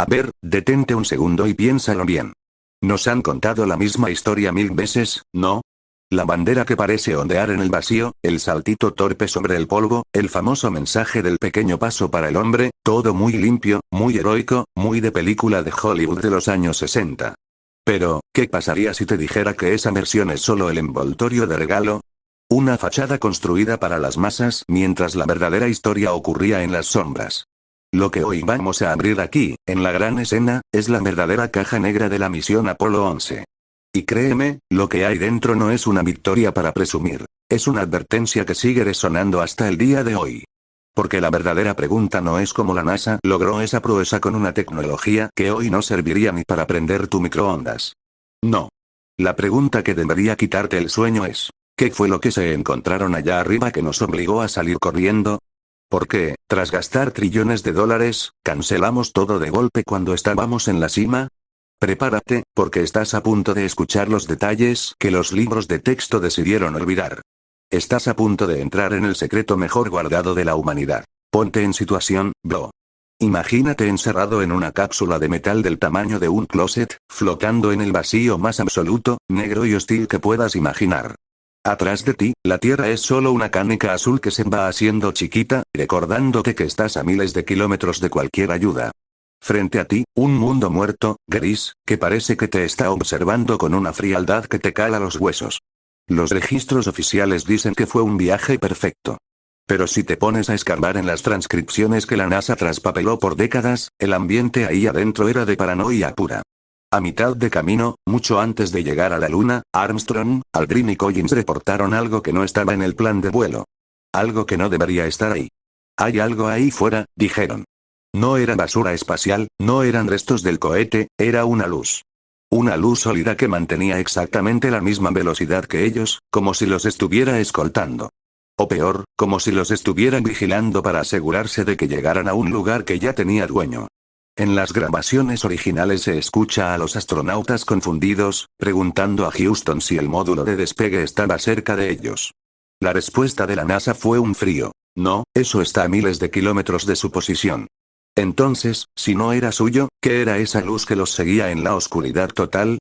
A ver, detente un segundo y piénsalo bien. Nos han contado la misma historia 1000 veces, ¿no? La bandera que parece ondear en el vacío, el saltito torpe sobre el polvo, el famoso mensaje del pequeño paso para el hombre, todo muy limpio, muy heroico, muy de película de Hollywood de los años 60. Pero, ¿qué pasaría si te dijera que esa versión es solo el envoltorio de regalo? Una fachada construida para las masas mientras la verdadera historia ocurría en las sombras. Lo que hoy vamos a abrir aquí, en la gran escena, es la verdadera caja negra de la misión Apolo 11. Y créeme, lo que hay dentro no es una victoria para presumir. Es una advertencia que sigue resonando hasta el día de hoy. Porque la verdadera pregunta no es cómo la NASA logró esa proeza con una tecnología que hoy no serviría ni para prender tu microondas. No. La pregunta que debería quitarte el sueño es, ¿qué fue lo que se encontraron allá arriba que nos obligó a salir corriendo? ¿Por qué, tras gastar trillones de dólares, cancelamos todo de golpe cuando estábamos en la cima? Prepárate, porque estás a punto de escuchar los detalles que los libros de texto decidieron olvidar. Estás a punto de entrar en el secreto mejor guardado de la humanidad. Ponte en situación, bro. Imagínate encerrado en una cápsula de metal del tamaño de un closet, flotando en el vacío más absoluto, negro y hostil que puedas imaginar. Atrás de ti, la Tierra es solo una canica azul que se va haciendo chiquita, recordándote que estás a miles de kilómetros de cualquier ayuda. Frente a ti, un mundo muerto, gris, que parece que te está observando con una frialdad que te cala los huesos. Los registros oficiales dicen que fue un viaje perfecto. Pero si te pones a escarbar en las transcripciones que la NASA traspapeló por décadas, el ambiente ahí adentro era de paranoia pura. A mitad de camino, mucho antes de llegar a la Luna, Armstrong, Aldrin y Collins reportaron algo que no estaba en el plan de vuelo. Algo que no debería estar ahí. Hay algo ahí fuera, dijeron. No era basura espacial, no eran restos del cohete, era una luz. Una luz sólida que mantenía exactamente la misma velocidad que ellos, como si los estuviera escoltando. O peor, como si los estuvieran vigilando para asegurarse de que llegaran a un lugar que ya tenía dueño. En las grabaciones originales se escucha a los astronautas confundidos, preguntando a Houston si el módulo de despegue estaba cerca de ellos. La respuesta de la NASA fue un frío. No, eso está a miles de kilómetros de su posición. Entonces, si no era suyo, ¿qué era esa luz que los seguía en la oscuridad total?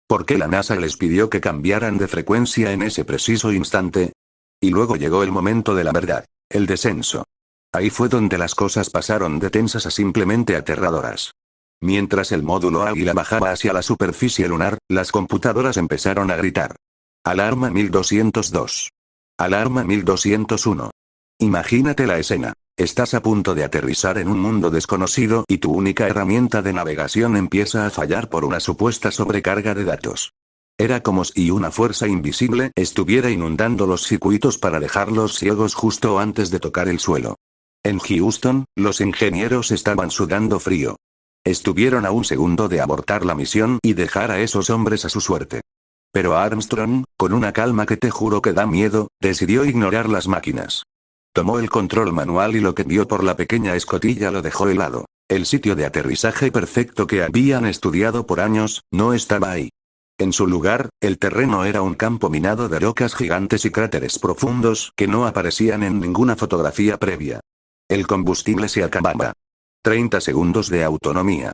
¿Por qué la NASA les pidió que cambiaran de frecuencia en ese preciso instante? Y luego llegó el momento de la verdad, el descenso. Ahí fue donde las cosas pasaron de tensas a simplemente aterradoras. Mientras el módulo Águila bajaba hacia la superficie lunar, las computadoras empezaron a gritar. Alarma 1202. Alarma 1201. Imagínate la escena. Estás a punto de aterrizar en un mundo desconocido y tu única herramienta de navegación empieza a fallar por una supuesta sobrecarga de datos. Era como si una fuerza invisible estuviera inundando los circuitos para dejarlos ciegos justo antes de tocar el suelo. En Houston, los ingenieros estaban sudando frío. Estuvieron a un segundo de abortar la misión y dejar a esos hombres a su suerte. Pero Armstrong, con una calma que te juro que da miedo, decidió ignorar las máquinas. Tomó el control manual y lo que vio por la pequeña escotilla lo dejó helado. El sitio de aterrizaje perfecto que habían estudiado por años, no estaba ahí. En su lugar, el terreno era un campo minado de rocas gigantes y cráteres profundos que no aparecían en ninguna fotografía previa. El combustible se acababa. 30 segundos de autonomía.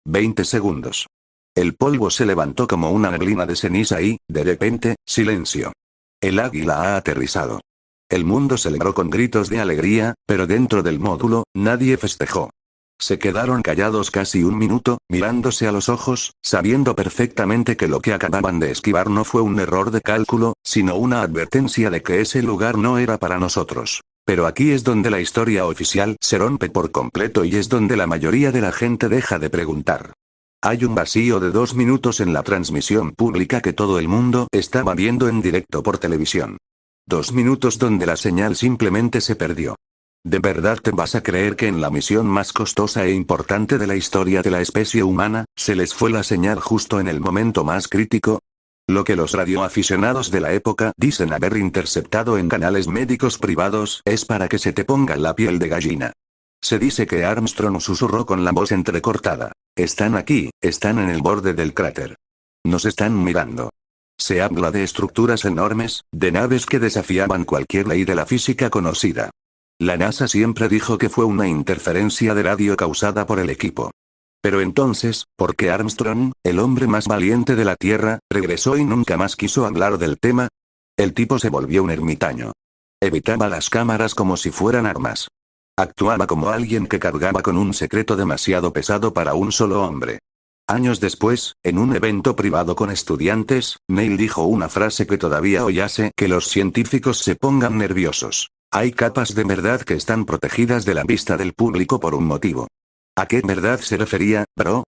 20 segundos. El polvo se levantó como una neblina de ceniza y, de repente, silencio. El Águila ha aterrizado. El mundo celebró con gritos de alegría, pero dentro del módulo, nadie festejó. Se quedaron callados casi un minuto, mirándose a los ojos, sabiendo perfectamente que lo que acababan de esquivar no fue un error de cálculo, sino una advertencia de que ese lugar no era para nosotros. Pero aquí es donde la historia oficial se rompe por completo y es donde la mayoría de la gente deja de preguntar. Hay un vacío de 2 minutos en la transmisión pública que todo el mundo estaba viendo en directo por televisión. 2 minutos donde la señal simplemente se perdió. ¿De verdad te vas a creer que en la misión más costosa e importante de la historia de la especie humana, se les fue la señal justo en el momento más crítico? Lo que los radioaficionados de la época dicen haber interceptado en canales médicos privados es para que se te ponga la piel de gallina. Se dice que Armstrong susurró con la voz entrecortada. Están aquí, están en el borde del cráter. Nos están mirando. Se habla de estructuras enormes, de naves que desafiaban cualquier ley de la física conocida. La NASA siempre dijo que fue una interferencia de radio causada por el equipo. Pero entonces, ¿por qué Armstrong, el hombre más valiente de la Tierra, regresó y nunca más quiso hablar del tema? El tipo se volvió un ermitaño. Evitaba las cámaras como si fueran armas. Actuaba como alguien que cargaba con un secreto demasiado pesado para un solo hombre. Años después, en un evento privado con estudiantes, Neil dijo una frase que todavía hoy hace que los científicos se pongan nerviosos. Hay capas de verdad que están protegidas de la vista del público por un motivo. ¿A qué verdad se refería, bro?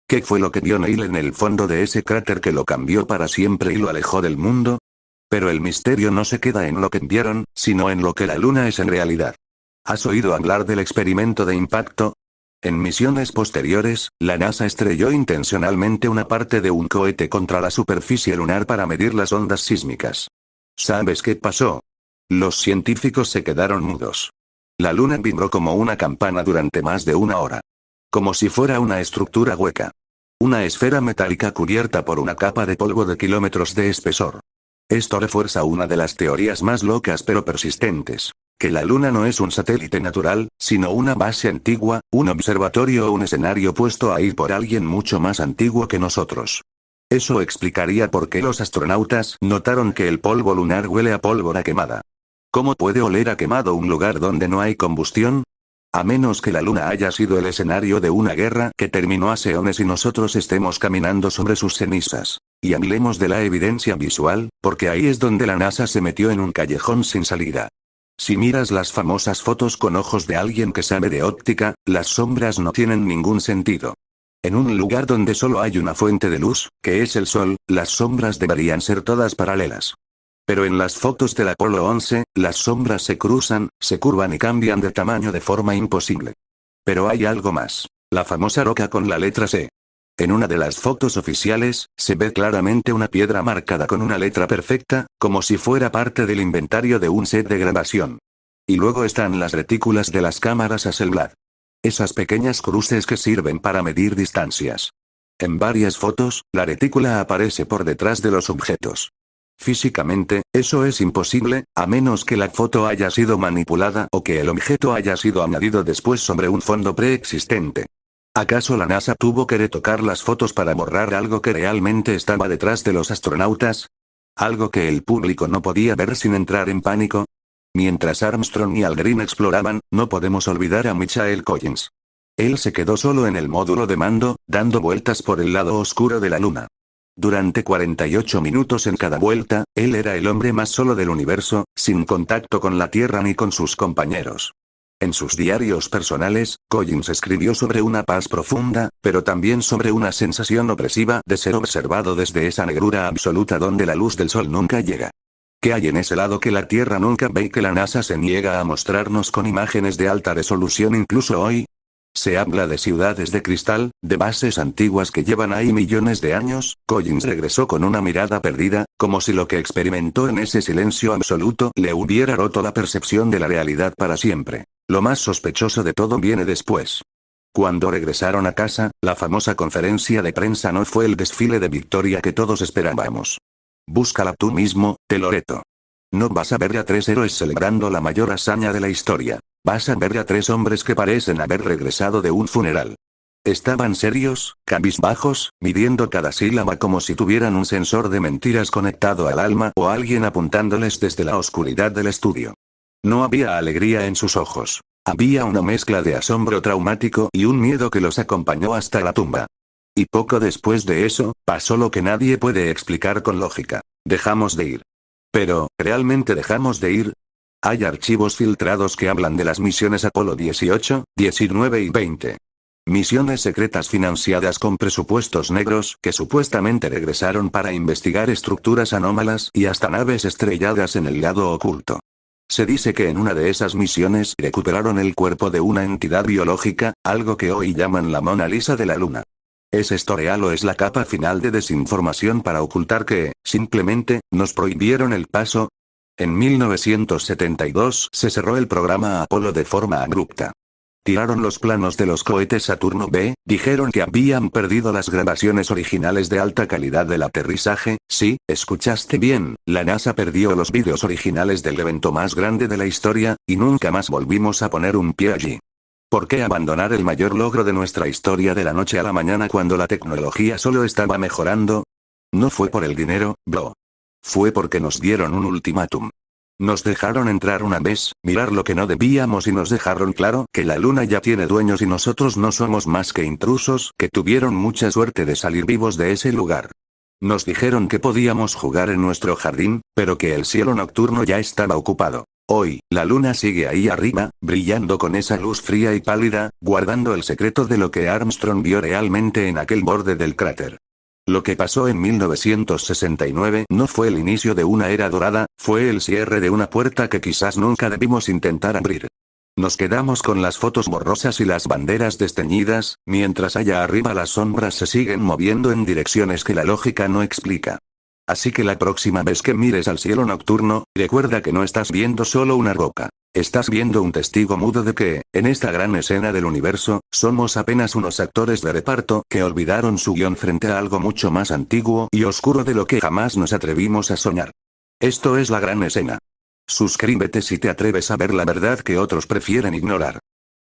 ¿Qué fue lo que vio Neil en el fondo de ese cráter que lo cambió para siempre y lo alejó del mundo? Pero el misterio no se queda en lo que vieron, sino en lo que la luna es en realidad. ¿Has oído hablar del experimento de impacto? En misiones posteriores, la NASA estrelló intencionalmente una parte de un cohete contra la superficie lunar para medir las ondas sísmicas. ¿Sabes qué pasó? Los científicos se quedaron mudos. La luna vibró como una campana durante más de una hora. Como si fuera una estructura hueca. Una esfera metálica cubierta por una capa de polvo de kilómetros de espesor. Esto refuerza una de las teorías más locas pero persistentes. Que la Luna no es un satélite natural, sino una base antigua, un observatorio o un escenario puesto ahí por alguien mucho más antiguo que nosotros. Eso explicaría por qué los astronautas notaron que el polvo lunar huele a pólvora quemada. ¿Cómo puede oler a quemado un lugar donde no hay combustión? A menos que la Luna haya sido el escenario de una guerra que terminó hace eones y nosotros estemos caminando sobre sus cenizas. Y hablemos de la evidencia visual, porque ahí es donde la NASA se metió en un callejón sin salida. Si miras las famosas fotos con ojos de alguien que sabe de óptica, las sombras no tienen ningún sentido. En un lugar donde solo hay una fuente de luz, que es el Sol, las sombras deberían ser todas paralelas. Pero en las fotos del Apolo 11, las sombras se cruzan, se curvan y cambian de tamaño de forma imposible. Pero hay algo más. La famosa roca con la letra C. En una de las fotos oficiales, se ve claramente una piedra marcada con una letra perfecta, como si fuera parte del inventario de un set de grabación. Y luego están las retículas de las cámaras Hasselblad. Esas pequeñas cruces que sirven para medir distancias. En varias fotos, la retícula aparece por detrás de los objetos. Físicamente, eso es imposible, a menos que la foto haya sido manipulada o que el objeto haya sido añadido después sobre un fondo preexistente. ¿Acaso la NASA tuvo que retocar las fotos para borrar algo que realmente estaba detrás de los astronautas? ¿Algo que el público no podía ver sin entrar en pánico? Mientras Armstrong y Aldrin exploraban, no podemos olvidar a Michael Collins. Él se quedó solo en el módulo de mando, dando vueltas por el lado oscuro de la Luna. Durante 48 minutos en cada vuelta, él era el hombre más solo del universo, sin contacto con la Tierra ni con sus compañeros. En sus diarios personales, Collins escribió sobre una paz profunda, pero también sobre una sensación opresiva de ser observado desde esa negrura absoluta donde la luz del sol nunca llega. ¿Qué hay en ese lado que la Tierra nunca ve y que la NASA se niega a mostrarnos con imágenes de alta resolución incluso hoy? Se habla de ciudades de cristal, de bases antiguas que llevan ahí millones de años. Collins regresó con una mirada perdida, como si lo que experimentó en ese silencio absoluto le hubiera roto la percepción de la realidad para siempre. Lo más sospechoso de todo viene después. Cuando regresaron a casa, la famosa conferencia de prensa no fue el desfile de victoria que todos esperábamos. Búscala tú mismo, te lo reto. No vas a ver a 3 héroes celebrando la mayor hazaña de la historia. Vas a ver a 3 hombres que parecen haber regresado de un funeral. Estaban serios, cabizbajos, midiendo cada sílaba como si tuvieran un sensor de mentiras conectado al alma o alguien apuntándoles desde la oscuridad del estudio. No había alegría en sus ojos. Había una mezcla de asombro traumático y un miedo que los acompañó hasta la tumba. Y poco después de eso, pasó lo que nadie puede explicar con lógica. Dejamos de ir. Pero, ¿realmente dejamos de ir? Hay archivos filtrados que hablan de las misiones Apolo 18, 19 y 20. Misiones secretas financiadas con presupuestos negros que supuestamente regresaron para investigar estructuras anómalas y hasta naves estrelladas en el lado oculto. Se dice que en una de esas misiones recuperaron el cuerpo de una entidad biológica, algo que hoy llaman la Mona Lisa de la Luna. ¿Es esto real o es la capa final de desinformación para ocultar que, simplemente, nos prohibieron el paso? En 1972 se cerró el programa Apolo de forma abrupta. Tiraron los planos de los cohetes Saturno B, dijeron que habían perdido las grabaciones originales de alta calidad del aterrizaje. Sí, escuchaste bien, la NASA perdió los vídeos originales del evento más grande de la historia, y nunca más volvimos a poner un pie allí. ¿Por qué abandonar el mayor logro de nuestra historia de la noche a la mañana cuando la tecnología solo estaba mejorando? No fue por el dinero, bro. Fue porque nos dieron un ultimátum. Nos dejaron entrar una vez, mirar lo que no debíamos y nos dejaron claro que la luna ya tiene dueños y nosotros no somos más que intrusos que tuvieron mucha suerte de salir vivos de ese lugar. Nos dijeron que podíamos jugar en nuestro jardín, pero que el cielo nocturno ya estaba ocupado. Hoy, la luna sigue ahí arriba, brillando con esa luz fría y pálida, guardando el secreto de lo que Armstrong vio realmente en aquel borde del cráter. Lo que pasó en 1969 no fue el inicio de una era dorada, fue el cierre de una puerta que quizás nunca debimos intentar abrir. Nos quedamos con las fotos borrosas y las banderas desteñidas, mientras allá arriba las sombras se siguen moviendo en direcciones que la lógica no explica. Así que la próxima vez que mires al cielo nocturno, recuerda que no estás viendo solo una roca. Estás viendo un testigo mudo de que, en esta gran escena del universo, somos apenas unos actores de reparto que olvidaron su guión frente a algo mucho más antiguo y oscuro de lo que jamás nos atrevimos a soñar. Esto es la gran escena. Suscríbete si te atreves a ver la verdad que otros prefieren ignorar.